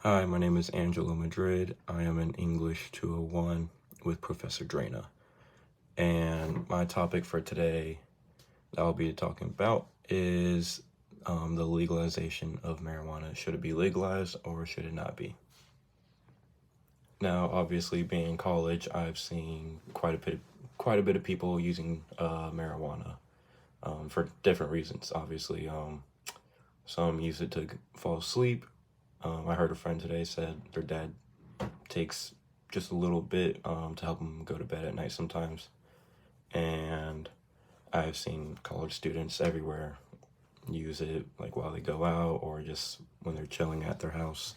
Hi, my name is Angelo Madrid. I am an English 201 with Professor Drana. And my topic for today that I'll be talking about is the legalization of marijuana. Should it be legalized or should it not be? Now, obviously, being in college, I've seen quite a bit of people using marijuana for different reasons. Obviously, some use it to fall asleep. I heard a friend today said their dad takes just a little bit to help them go to bed at night sometimes. And I've seen college students everywhere use it like while they go out or just when they're chilling at their house,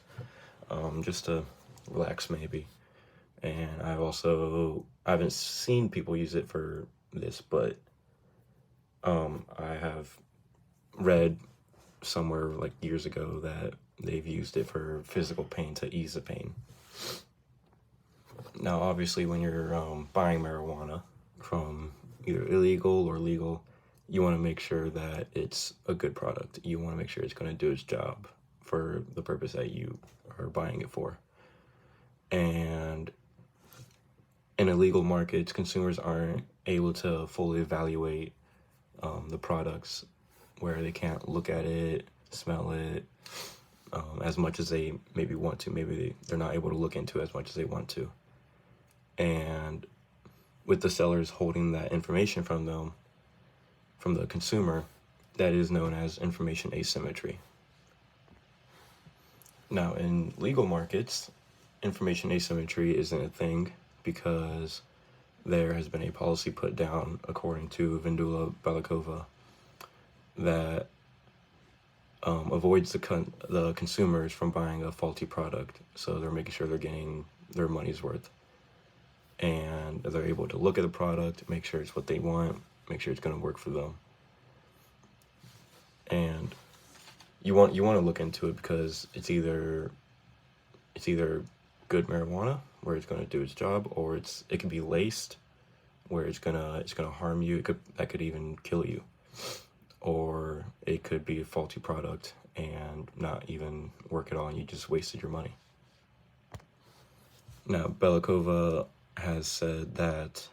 just to relax maybe. And I haven't seen people use it for this, but I have read somewhere like years ago that they've used it for physical pain to ease the pain. Now, obviously, when you're buying marijuana from either illegal or legal, you want to make sure that it's a good product. You want to make sure it's going to do its job for the purpose that you are buying it for. And in illegal markets, consumers aren't able to fully evaluate the products, where they can't look at it, smell it, as much as they maybe want to. Maybe they're not able to look into it as much as they want to. And with the sellers holding that information from them, from the consumer, that is known as information asymmetry. Now, in legal markets, information asymmetry isn't a thing because there has been a policy put down, according to Vendula Balakova, that avoids the consumers from buying a faulty product. So they're making sure they're getting their money's worth. And they're able to look at the product, make sure it's what they want, make sure it's going to work for them. And you want to look into it because it's either good marijuana where it's going to do its job, or it could be laced where it's gonna harm you. That could even kill you, or it could be a faulty product and not even work at all, and you just wasted your money. Now, Belikova has said that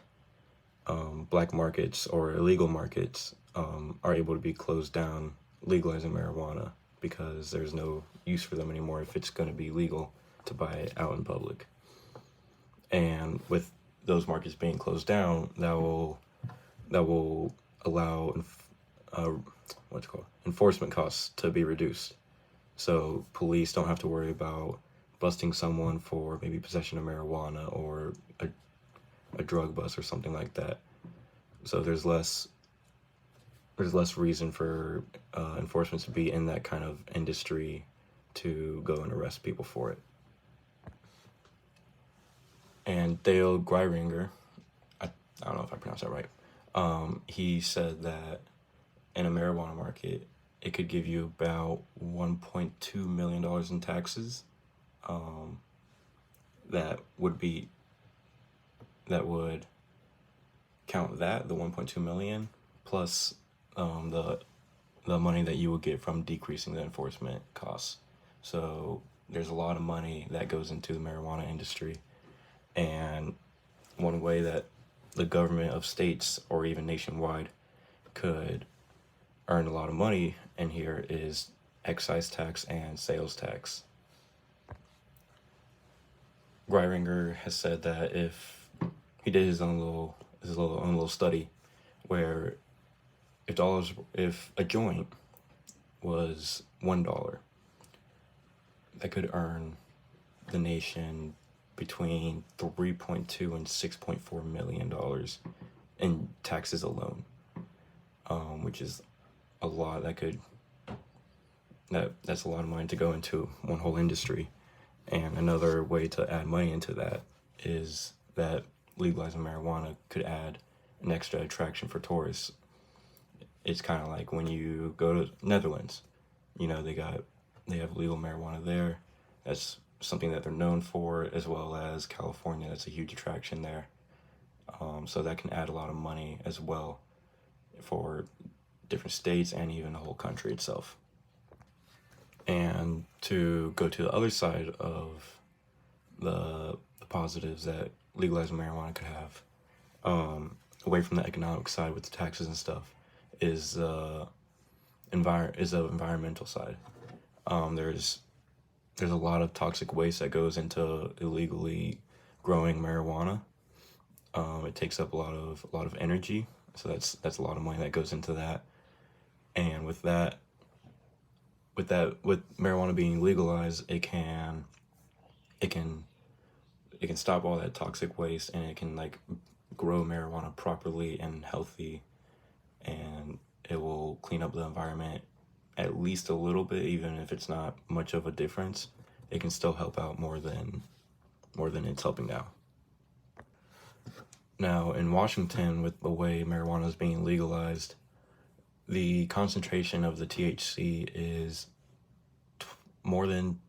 black markets or illegal markets are able to be closed down legalizing marijuana because there's no use for them anymore if it's going to be legal to buy it out in public. And with those markets being closed down, that will allow enforcement costs to be reduced. So police don't have to worry about busting someone for maybe possession of marijuana or a drug bust or something like that. So there's less reason for enforcement to be in that kind of industry to go and arrest people for it. And Dale Greiringer, I don't know if I pronounced that right, he said that in a marijuana market, it could give you about $1.2 million in taxes. That would count the 1.2 million plus the money that you would get from decreasing the enforcement costs. So there's a lot of money that goes into the marijuana industry, and one way that the government of states or even nationwide could earn a lot of money in here is excise tax and sales tax. Greiringer has said that if he did his own little study where if a joint was $1, that could earn the nation between 3.2 and 6.4 million dollars in taxes alone, which is a lot. That's a lot of money to go into one whole industry. And another way to add money into that is that legalizing marijuana could add an extra attraction for tourists. It's kind of like when you go to Netherlands, they have legal marijuana there. That's something that they're known for, as well as California. That's a huge attraction there. So that can add a lot of money as well for different states and even the whole country itself. And to go to the other side of the positives that legalizing marijuana could have, away from the economic side with the taxes and stuff, is the environmental side. There's a lot of toxic waste that goes into illegally growing marijuana. It takes up a lot of energy, so that's a lot of money that goes into that. And with marijuana being legalized, it can stop all that toxic waste, and it can like grow marijuana properly and healthy, and it will clean up the environment at least a little bit. Even if it's not much of a difference, it can still help out more than it's helping now. Now in Washington, with the way marijuana is being legalized, the concentration of the THC is more than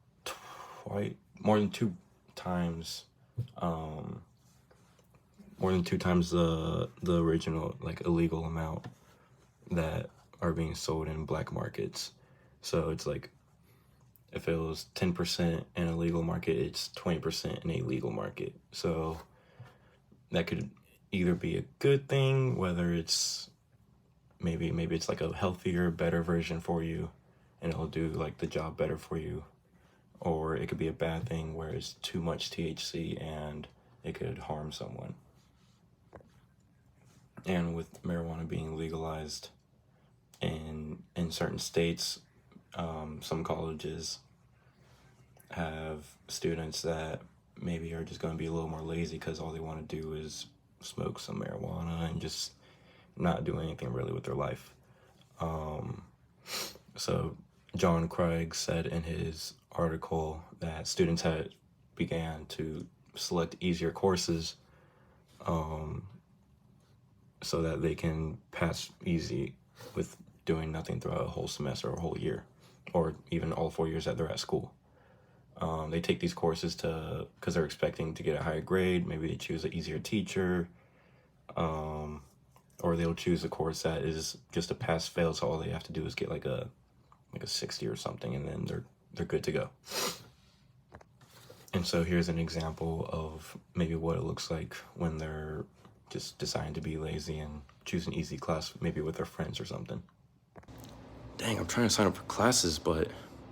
two times the original like illegal amount that are being sold in black markets. So it's like if it was 10% in a legal market, it's 20% in a legal market. So that could either be a good thing, whether it's maybe it's like a healthier, better version for you, and it'll do like the job better for you, or it could be a bad thing where it's too much THC and it could harm someone. And with marijuana being legalized in certain states, some colleges have students that maybe are just going to be a little more lazy because all they want to do is smoke some marijuana and just not do anything really with their life. So John Craig said in his article that students had began to select easier courses so that they can pass easy with doing nothing throughout a whole semester or a whole year, or even all 4 years that they're at school. They take these courses because they're expecting to get a higher grade. Maybe they choose an easier teacher, or they'll choose a course that is just a pass-fail, so all they have to do is get like a 60 or something, and then they're good to go. And so here's an example of maybe what it looks like when they're just deciding to be lazy and choose an easy class, maybe with their friends or something. Dang, I'm trying to sign up for classes, but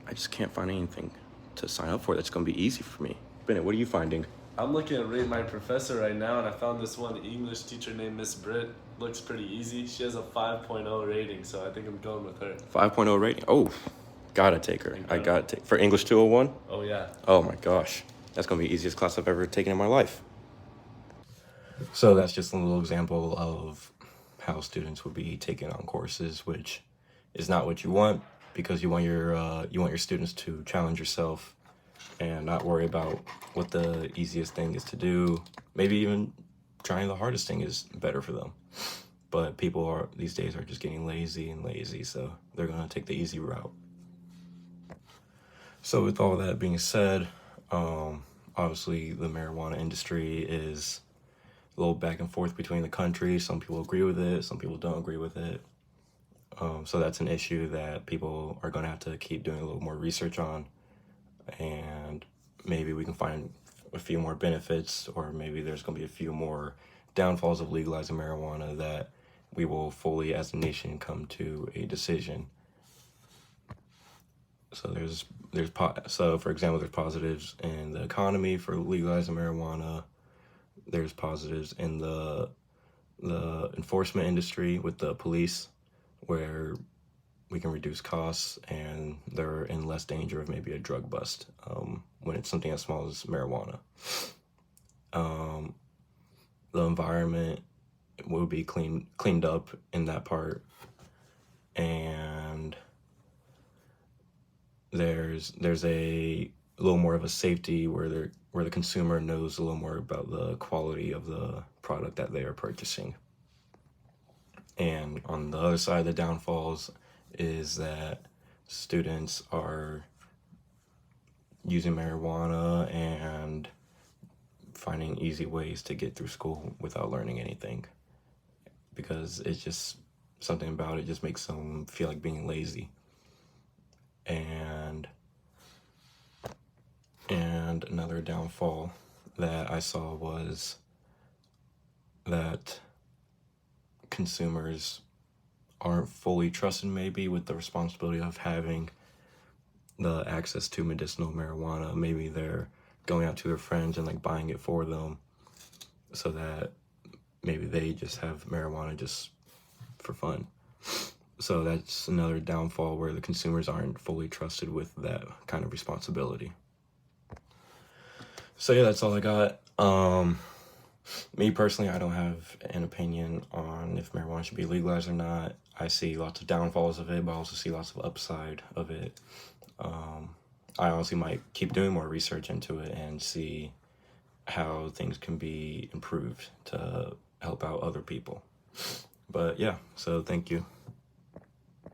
I just can't find anything to sign up for that's going to be easy for me. Bennett, what are you finding? I'm looking at Rate My Professor right now, and I found this one English teacher named Miss Britt. Looks pretty easy. She has a 5.0 rating, so I think I'm going with her. 5.0 rating? Oh, gotta take her. I gotta take for English 201? Oh, yeah. Oh my gosh. That's gonna be the easiest class I've ever taken in my life. So that's just a little example of how students would be taking on courses, which is not what you want, because you want your students to challenge yourself and not worry about what the easiest thing is to do. Maybe even trying the hardest thing is better for them. But people these days are just getting lazy, so they're gonna take the easy route. So with all that being said, obviously the marijuana industry is a little back and forth between the country. Some people agree with it, some people don't agree with it. So that's an issue that people are gonna have to keep doing a little more research on, and maybe we can find a few more benefits, or maybe there's gonna be a few more downfalls of legalizing marijuana that we will fully, as a nation, come to a decision. So so for example, there's positives in the economy for legalizing marijuana. There's positives in the enforcement industry with the police, where we can reduce costs and they're in less danger of maybe a drug bust when it's something as small as marijuana. The environment will be cleaned up in that part, and there's a little more of a safety where the consumer knows a little more about the quality of the product that they are purchasing. And on the other side, the downfalls is that students are using marijuana and finding easy ways to get through school without learning anything, because it's just something about it just makes them feel like being lazy. And another downfall that I saw was that consumers aren't fully trusted maybe with the responsibility of having the access to medicinal marijuana. Maybe they're going out to their friends and like buying it for them so that maybe they just have marijuana just for fun. So that's another downfall where the consumers aren't fully trusted with that kind of responsibility. So yeah, that's all I got. Me personally, I don't have an opinion on if marijuana should be legalized or not. I see lots of downfalls of it, but I also see lots of upside of it. I honestly might keep doing more research into it and see how things can be improved to help out other people. But yeah, so thank you.